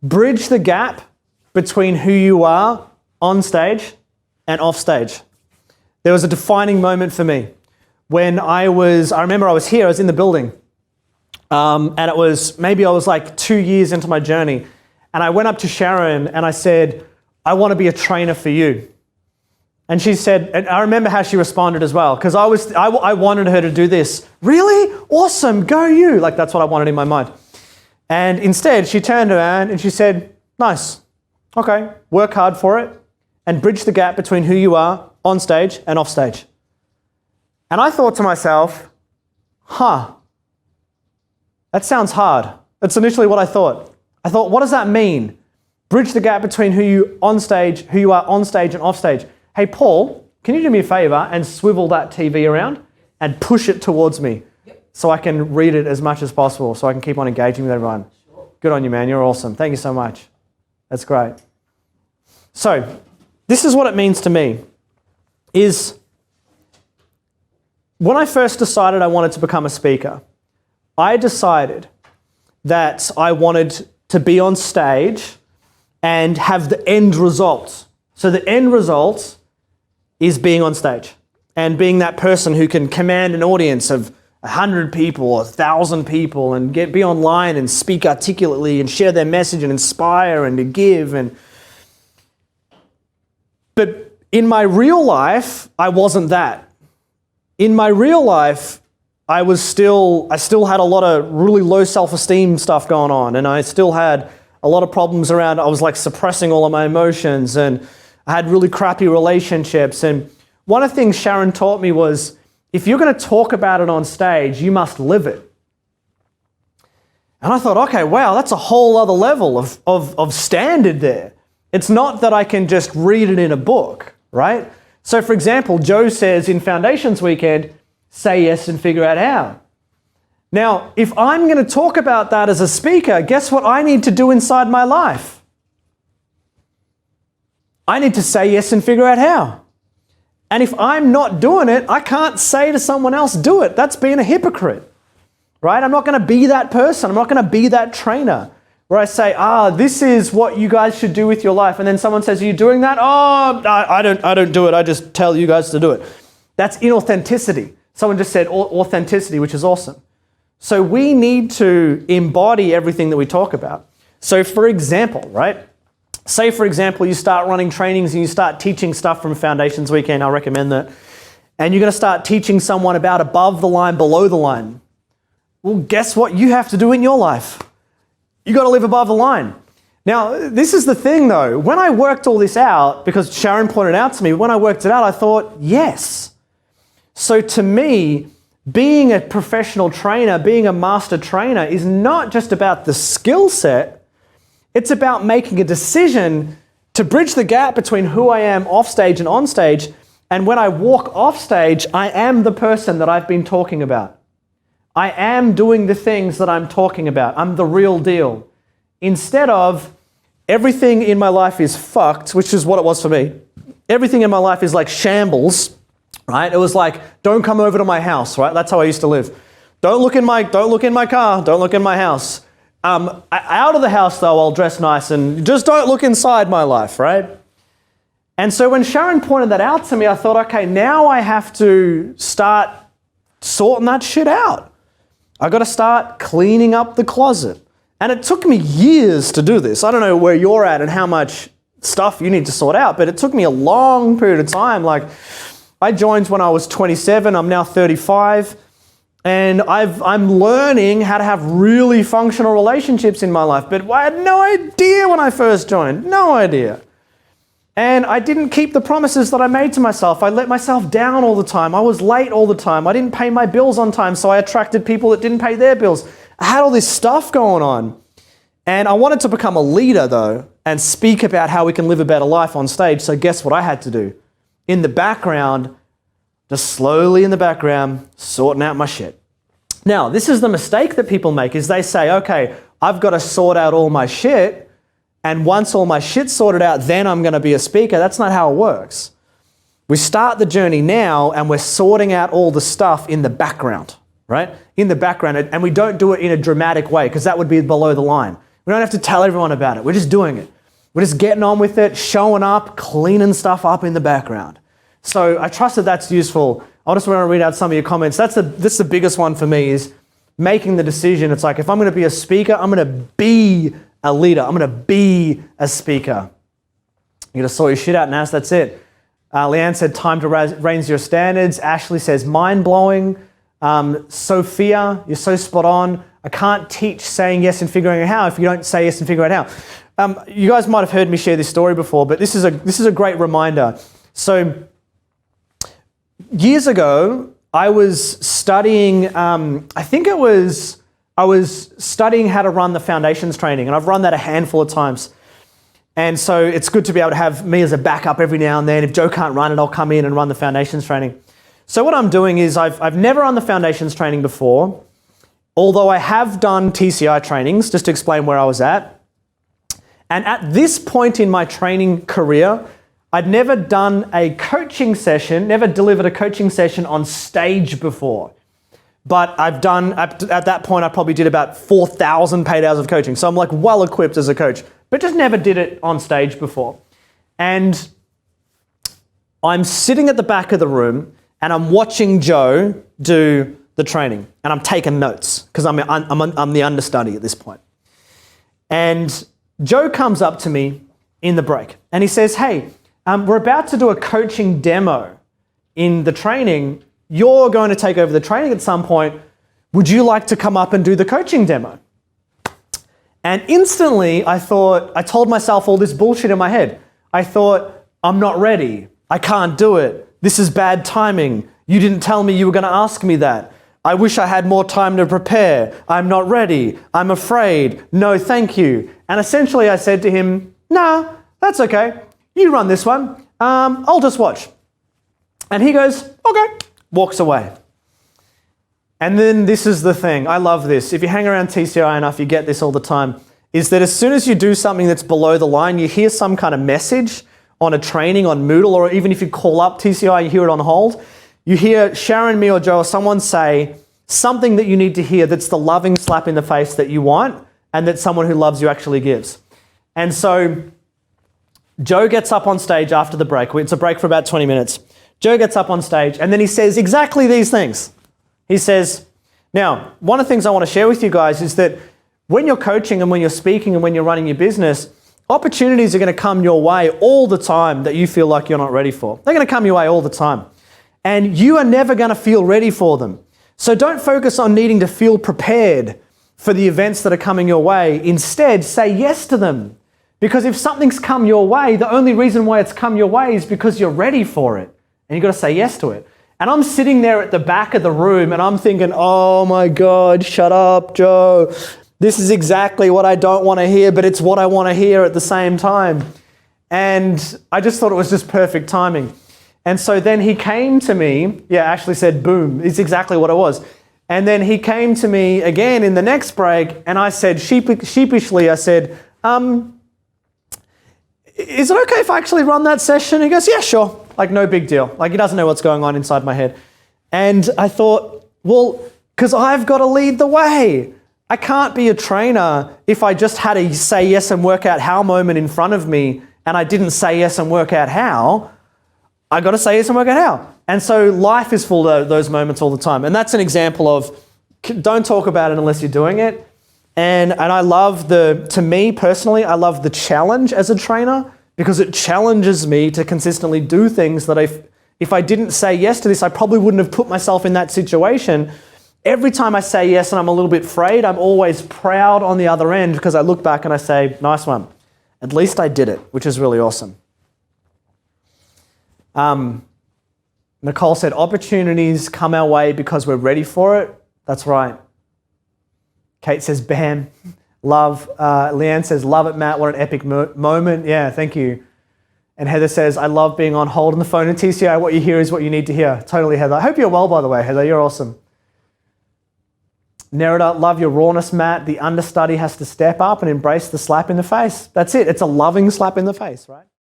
bridge the gap between who you are on stage and off stage. There was a defining moment for me when I remember I was here, I was in the building, and I was like 2 years into my journey, and I went up to Sharon and I said, I want to be a trainer for you. And she said, and I remember how she responded as well, because I wanted her to do this. Really? Awesome, go you. Like, that's what I wanted in my mind. And instead, she turned around and she said, nice, okay, work hard for it and bridge the gap between who you are on stage and off stage. And I thought to myself, that sounds hard. That's initially what I thought. I thought, what does that mean? Bridge the gap between who you are on stage and off stage. Hey, Paul, can you do me a favor and swivel that TV around and push it towards me so I can read it as much as possible, so I can keep on engaging with everyone? Sure. Good on you, man. You're awesome. Thank you so much. That's great. So this is what it means to me, is when I first decided I wanted to become a speaker, I decided that I wanted to be on stage and have the end result. So the end result is being on stage and being that person who can command an audience of 100 people or 1,000 people and be online and speak articulately and share their message and inspire and to give. But in my real life, I wasn't that. In my real life, I still had a lot of really low self-esteem stuff going on, and I still had a lot of problems around. I was like suppressing all of my emotions, and I had really crappy relationships. And one of the things Sharon taught me was, if you're going to talk about it on stage, you must live it. And I thought, okay, wow, that's a whole other level of standard there. It's not that I can just read it in a book, right? So for example, Joe says in Foundations Weekend, say yes and figure out how. Now, if I'm going to talk about that as a speaker, guess what I need to do inside my life? I need to say yes and figure out how. And if I'm not doing it, I can't say to someone else, do it. That's being a hypocrite, right? I'm not going to be that person. I'm not going to be that trainer where I say, this is what you guys should do with your life. And then someone says, are you doing that? Oh, I don't do it. I just tell you guys to do it. That's inauthenticity. Someone just said authenticity, which is awesome. So we need to embody everything that we talk about. So for example, right? Say for example, you start running trainings and you start teaching stuff from Foundations Weekend. I recommend that. And you're going to start teaching someone about above the line, below the line. Well, guess what you have to do in your life? You got to live above the line. Now, this is the thing though. When I worked all this out, because Sharon pointed out to me, when I worked it out, I thought, yes. So to me, being a professional trainer, being a master trainer is not just about the skill set. It's about making a decision to bridge the gap between who I am off stage and on stage. And when I walk off stage, I am the person that I've been talking about. I am doing the things that I'm talking about. I'm the real deal. Instead of everything in my life is fucked, which is what it was for me. Everything in my life is like shambles, right? It was like, don't come over to my house, right? That's how I used to live. Don't look in my car. Don't look in my house. Out of the house though, I'll dress nice and just don't look inside my life, right? And so when Sharon pointed that out to me, I thought, okay, now I have to start sorting that shit out. I got to start cleaning up the closet. And it took me years to do this. I don't know where you're at and how much stuff you need to sort out, but it took me a long period of time. Like, I joined when I was 27, I'm now 35. And I'm learning how to have really functional relationships in my life. But I had no idea when I first joined. No idea. And I didn't keep the promises that I made to myself. I let myself down all the time. I was late all the time. I didn't pay my bills on time, so I attracted people that didn't pay their bills. I had all this stuff going on. And I wanted to become a leader, though, and speak about how we can live a better life on stage. So guess what I had to do? In the background, just slowly in the background, sorting out my shit. Now, this is the mistake that people make, is they say, okay, I've got to sort out all my shit, and once all my shit's sorted out, then I'm going to be a speaker. That's not how it works. We start the journey now, and we're sorting out all the stuff in the background, right? In the background, and we don't do it in a dramatic way, because that would be below the line. We don't have to tell everyone about it. We're just doing it. We're just getting on with it, showing up, cleaning stuff up in the background. So I trust that that's useful. I just want to read out some of your comments. This is the biggest one for me, is making the decision. It's like, if I'm going to be a speaker, I'm going to be a leader. I'm going to be a speaker. You got to sort your shit out, Nas. That's it. Leanne said, time to raise your standards. Ashley says, mind-blowing. Sophia, you're so spot on. I can't teach saying yes and figuring out how if you don't say yes and figure out how. You guys might have heard me share this story before, but this is a great reminder. So years ago, I was studying, I was studying how to run the foundations training, and I've run that a handful of times. And so it's good to be able to have me as a backup every now and then. If Joe can't run it, I'll come in and run the foundations training. So what I'm doing is I've never run the foundations training before, although I have done TCI trainings, just to explain where I was at. And at this point in my training career, I'd never done a coaching session, never delivered a coaching session on stage before. But I've done, at that point, I probably did about 4,000 paid hours of coaching. So I'm like well equipped as a coach, but just never did it on stage before. And I'm sitting at the back of the room and I'm watching Joe do the training, and I'm taking notes because I'm the understudy at this point. And Joe comes up to me in the break and he says, hey, we're about to do a coaching demo in the training. You're going to take over the training at some point. Would you like to come up and do the coaching demo? And instantly I told myself all this bullshit in my head. I thought, I'm not ready. I can't do it. This is bad timing. You didn't tell me you were going to ask me that. I wish I had more time to prepare. I'm not ready. I'm afraid. No, thank you. And essentially I said to him, nah, that's okay. You run this one. I'll just watch. And he goes, okay, walks away. And then this is the thing. I love this. If you hang around TCI enough, you get this all the time, is that as soon as you do something that's below the line, you hear some kind of message on a training on Moodle, or even if you call up TCI, you hear it on hold. You hear Sharon, me, or Joe, or someone say something that you need to hear that's the loving slap in the face that you want and that someone who loves you actually gives. And so Joe gets up on stage after the break. It's a break for about 20 minutes. Joe gets up on stage and then he says exactly these things. He says, now, one of the things I want to share with you guys is that when you're coaching and when you're speaking and when you're running your business, opportunities are going to come your way all the time that you feel like you're not ready for. They're going to come your way all the time. And you are never going to feel ready for them. So don't focus on needing to feel prepared for the events that are coming your way. Instead, say yes to them. Because if something's come your way, the only reason why it's come your way is because you're ready for it. And you've got to say yes to it. And I'm sitting there at the back of the room and I'm thinking, oh my God, shut up, Joe. This is exactly what I don't want to hear, but it's what I want to hear at the same time. And I just thought it was just perfect timing. And so then he came to me, Ashley said, boom, it's exactly what it was. And then he came to me again in the next break and I said, sheepishly, I said, is it okay if I actually run that session? He goes, yeah, sure. Like, no big deal. Like, he doesn't know what's going on inside my head. And I thought, well, because I've got to lead the way. I can't be a trainer if I just had a say yes and work out how moment in front of me and I didn't say yes and work out how. I got to say yes and work out how. And so life is full of those moments all the time. And that's an example of don't talk about it unless you're doing it. And I love to me personally, I love the challenge as a trainer because it challenges me to consistently do things that if I didn't say yes to this, I probably wouldn't have put myself in that situation. Every time I say yes and I'm a little bit afraid, I'm always proud on the other end because I look back and I say, nice one. At least I did it, which is really awesome. Nicole said, opportunities come our way because we're ready for it. That's right. Kate says, bam, love. Leanne says, love it, Matt. What an epic moment. Yeah, thank you. And Heather says, I love being on hold on the phone in TCI. What you hear is what you need to hear. Totally, Heather. I hope you're well, by the way, Heather. You're awesome. Nerida, love your rawness, Matt. The understudy has to step up and embrace the slap in the face. That's it. It's a loving slap in the face, right?